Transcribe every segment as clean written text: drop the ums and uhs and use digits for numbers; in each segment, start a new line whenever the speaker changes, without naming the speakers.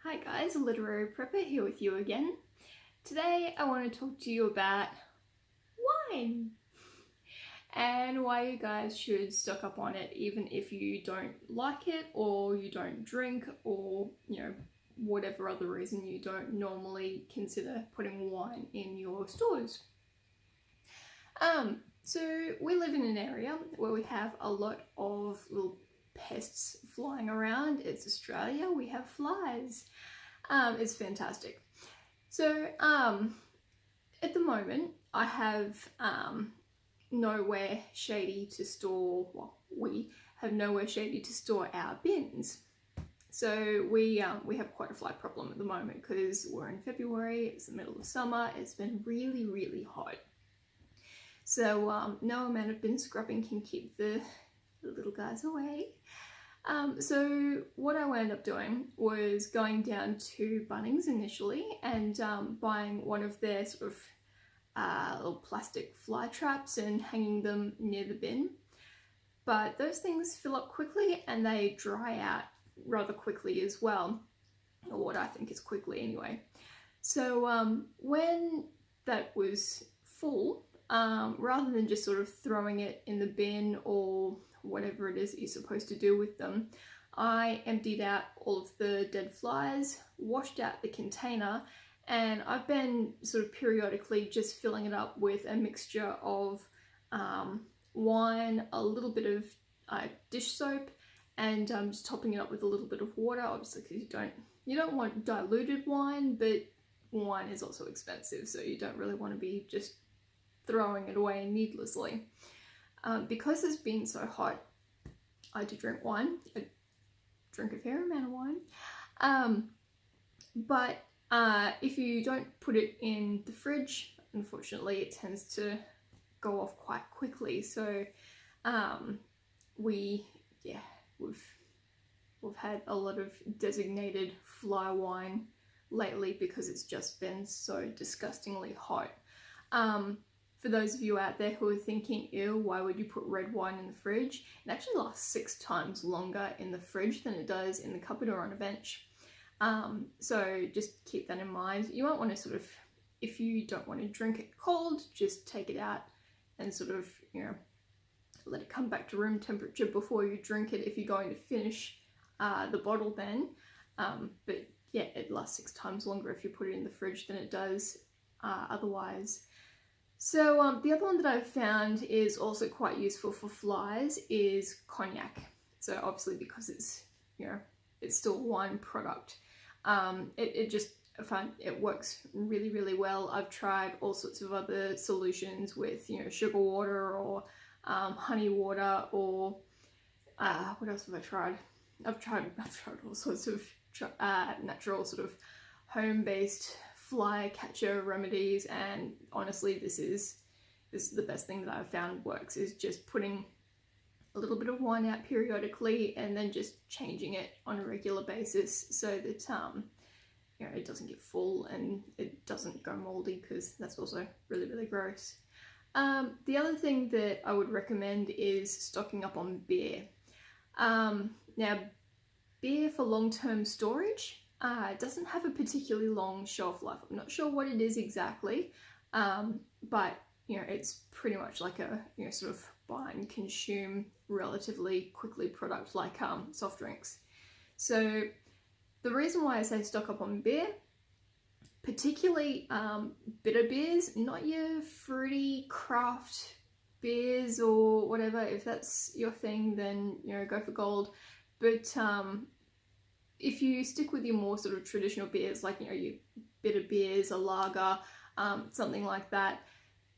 Hi guys, Literary Prepper here with you again. Today I want to talk to you about wine and why you guys should stock up on it even if you don't like it or you don't drink or whatever other reason you don't normally consider putting wine in your stores. So we live in an area where we have a lot of little pests flying around. It's Australia, we have flies. It's fantastic. So at the moment I have nowhere shady to store, well, we have nowhere shady to store our bins. So we have quite a fly problem at the moment because we're in February, it's the middle of summer, it's been really hot. So no amount of bin scrubbing can keep the little guys away. So what I wound up doing was going down to Bunnings initially and buying one of their sort of little plastic fly traps and hanging them near the bin. But those things fill up quickly and they dry out rather quickly as well, or what I think is quickly anyway. So when that was full, rather than just sort of throwing it in the bin or whatever it is that you're supposed to do with them, I emptied out all of the dead flies, washed out the container, and I've been sort of periodically just filling it up with a mixture of wine, a little bit of dish soap, and just topping it up with a little bit of water, obviously because you don't want diluted wine, but wine is also expensive, so you don't really want to be just throwing it away needlessly. Because it's been so hot, I do drink wine. I drink a fair amount of wine. But if you don't put it in the fridge, unfortunately it tends to go off quite quickly. So we've had a lot of designated fly wine lately because it's just been so disgustingly hot. For those of you out there who are thinking, ew, why would you put red wine in the fridge? It actually lasts 6 times longer in the fridge than it does in the cupboard or on a bench. So just keep that in mind. You might want to sort of, if you don't want to drink it cold, just take it out and sort of, let it come back to room temperature before you drink it if you're going to finish the bottle then. But yeah, it lasts 6 times longer if you put it in the fridge than it does otherwise. So the other one that I've found is also quite useful for flies is cognac. So obviously because it's, it's still a wine product, I find it works really well. I've tried all sorts of other solutions with, sugar water or honey water or what else have I tried? I've tried all sorts of natural sort of home-based fly catcher remedies, and honestly this is the best thing that I've found works, is just putting a little bit of wine out periodically and then just changing it on a regular basis so that it doesn't get full and it doesn't go moldy, because that's also really gross. The other thing that I would recommend is stocking up on beer. Now beer for long-term storage doesn't have a particularly long shelf life. I'm not sure what it is exactly, but it's pretty much like a sort of buy and consume relatively quickly product like soft drinks. So the reason why I say stock up on beer, particularly bitter beers, not your fruity craft beers or whatever. If that's your thing, then go for gold. But if you stick with your more sort of traditional beers, like your bitter beers, a lager, something like that,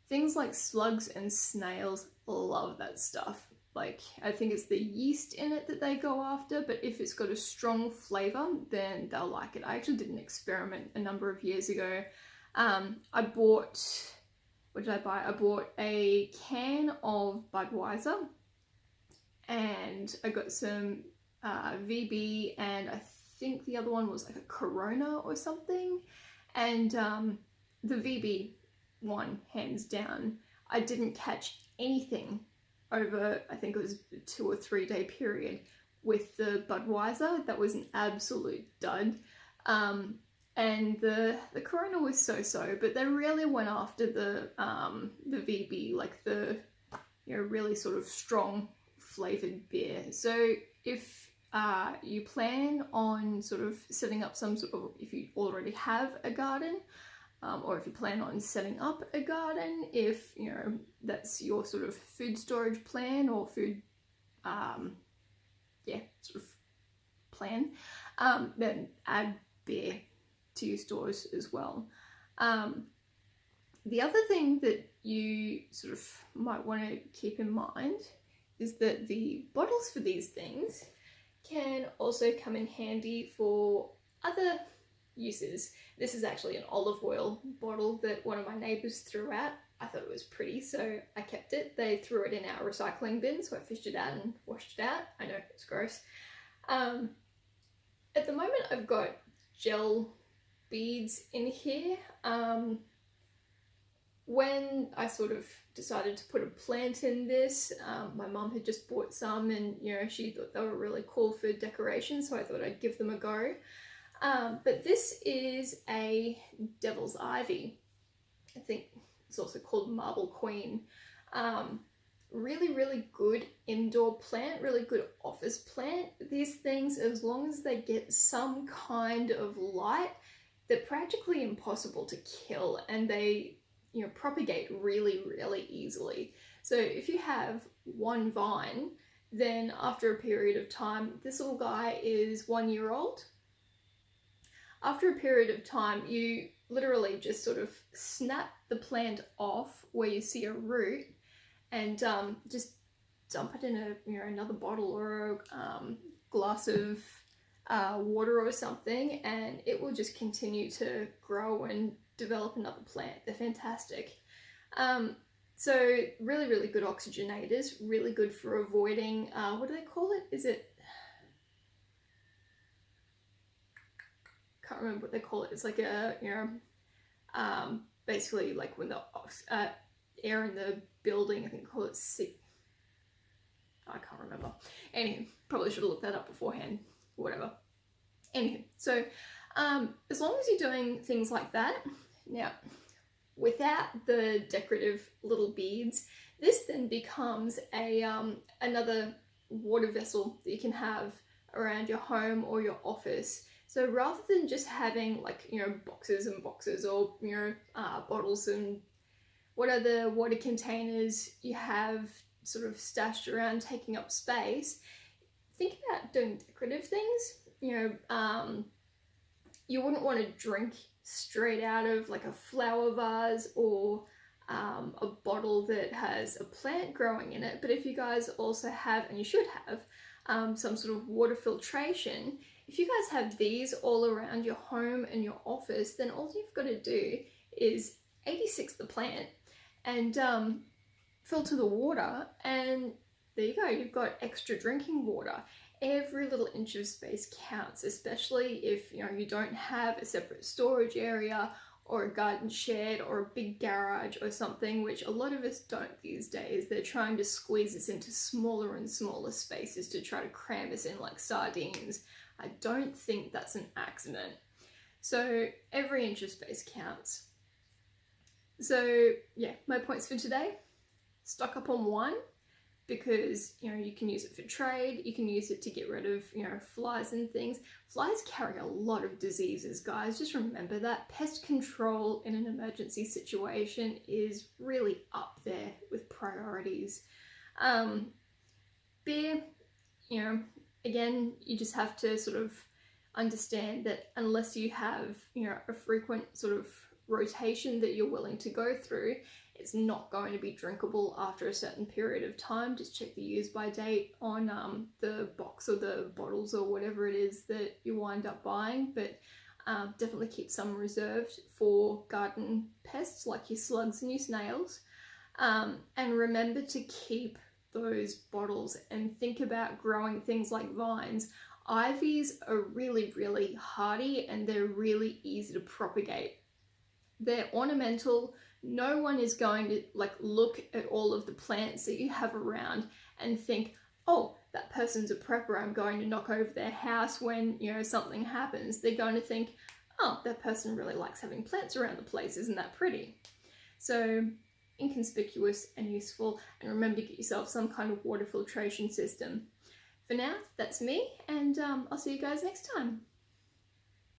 things like slugs and snails love that stuff. Like, I think it's the yeast in it that they go after, but if it's got a strong flavour, then they'll like it. I actually did an experiment a number of years ago. I bought, what did I buy? I bought a can of Budweiser, and I got some VB, and I think the other one was like a Corona or something, and the VB one, hands down. I didn't catch anything over, I think it was a 2 or 3 day period. With the Budweiser, that was an absolute dud. And the Corona was so, but they really went after the VB, like the really sort of strong flavored beer. So if you plan on sort of setting up some sort of, if you already have a garden, or if you plan on setting up a garden, if that's your sort of food storage plan or food sort of plan, then add beer to your stores as well. The other thing that you sort of might want to keep in mind is that the bottles for these things can also come in handy for other uses. This is actually an olive oil bottle that one of my neighbours threw out. I thought it was pretty, so I kept it. They threw it in our recycling bin, so I fished it out and washed it out. I know, it's gross. At the moment I've got gel beads in here. When I sort of decided to put a plant in this, my mum had just bought some, and she thought they were really cool for decoration, so I thought I'd give them a go. But this is a devil's ivy. I think it's also called marble queen. Really good indoor plant, really good office plant. These things, as long as they get some kind of light, they're practically impossible to kill, and they propagate really easily. So if you have one vine, then after a period of time, this little guy is 1 year old. After a period of time, you literally just sort of snap the plant off where you see a root, and just dump it in another bottle or a glass of water or something, and it will just continue to grow and develop another plant. They're fantastic. So really good oxygenators, really good for avoiding, what do they call it? Is it, can't remember what they call it. It's like a, basically like when the air in the building, I think they call it I can't remember. Anyway, probably should have looked that up beforehand, whatever. Anyway, so as long as you're doing things like that, now without the decorative little beads, this then becomes a another water vessel that you can have around your home or your office. So rather than just having like boxes and boxes, or bottles and what other water containers you have sort of stashed around taking up space, think about doing decorative things. You wouldn't want to drink straight out of like a flower vase or a bottle that has a plant growing in it. But if you guys also have, and you should have, some sort of water filtration, if you guys have these all around your home and your office, then all you've got to do is 86 the plant and filter the water, and there you go, you've got extra drinking water. Every little inch of space counts, especially if you don't have a separate storage area or a garden shed or a big garage or something, which a lot of us don't these days. They're trying to squeeze us into smaller and smaller spaces to try to cram us in like sardines. I don't think that's an accident. So every inch of space counts. So yeah, my points for today: stock up on wine, because you can use it for trade, you can use it to get rid of flies and things. Flies carry a lot of diseases, guys, just remember that. Pest control in an emergency situation is really up there with priorities. Beer, again, you just have to sort of understand that unless you have a frequent sort of rotation that you're willing to go through, it's not going to be drinkable after a certain period of time. Just check the use by date on the box or the bottles or whatever it is that you wind up buying, but definitely keep some reserved for garden pests like your slugs and your snails. And remember to keep those bottles and think about growing things like vines. Ivies are really hardy and they're really easy to propagate. They're ornamental. No one is going to look at all of the plants that you have around and think, oh, that person's a prepper, I'm going to knock over their house when, you know, something happens. They're going to think, oh, that person really likes having plants around the place, isn't that pretty? So inconspicuous and useful, and remember to get yourself some kind of water filtration system. For now, that's me, and I'll see you guys next time.